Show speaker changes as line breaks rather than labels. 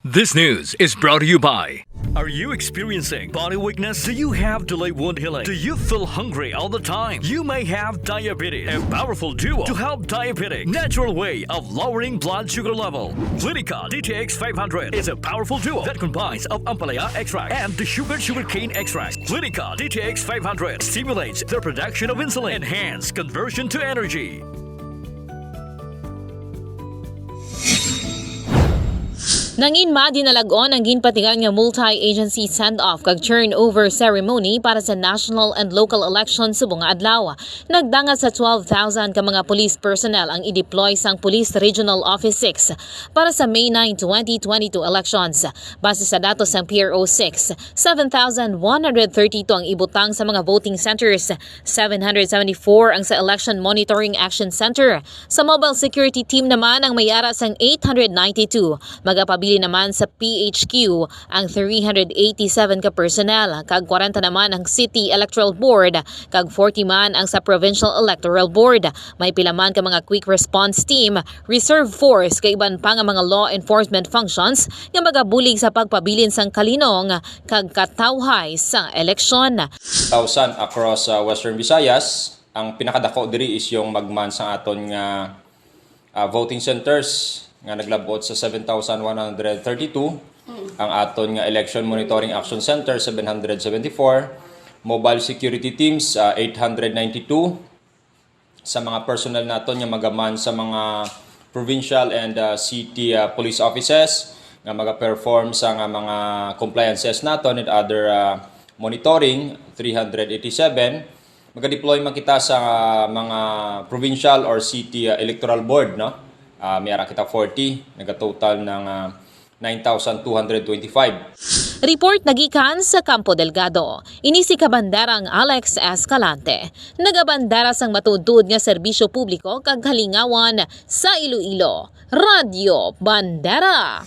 This news is brought to you by... Are you experiencing body weakness? Do you have delayed wound healing? Do you feel hungry all the time? You may have diabetes. A powerful duo to help diabetic. Natural way of lowering blood sugar level. Clinica DTX 500 is a powerful duo that combines of ampalaya extract and the sugarcane extract. Clinica DTX 500 stimulates the production of insulin, enhance conversion to energy.
Nanginma dinalagon ang ginpatigayon nga multi-agency send-off kag turnover ceremony para sa national and local elections subong nga adlaw. Nagdanga sa 12,000 ka mga police personnel ang i-deploy sang Police Regional Office 6 para sa May 9, 2022 elections. Base sa datos ng PRO 6, 7,132 ang ibutang sa mga voting centers, 774 ang sa Election Monitoring Action Center. Sa mobile security team naman ang may-ara sang 892. Magapabili naman sa PHQ ang 387 ka personnel, kag 40 naman ang City Electoral Board, kag 40 man ang sa Provincial Electoral Board. May pila man ka mga quick response team, reserve force, kay iban pa nga mga law enforcement functions nga magabulig sa pagpabilin sang kalinong kag katawhay sa eleksyon.
1,000 across Western Visayas. Ang pinakadako diri is yung magman sa aton nga voting centers nga naglabot sa 7,132. Ang aton nga Election Monitoring Action Center 774, mobile security teams 892. Sa mga personnel naton nga magaman sa mga provincial and city police offices nga maga-perform sa nga mga compliances naton and other monitoring 387. Maga-deploy man kita sa mga provincial or city electoral board, no? May ara kita 40, nagatotal ng 9,225.
Report nagikan sa Campo Delgado. Inisi ka bandarang Alex Escalante. Nagabandara sang matudtod nga serbisyo publiko kag halingawan sa Iloilo. Radyo Bandera.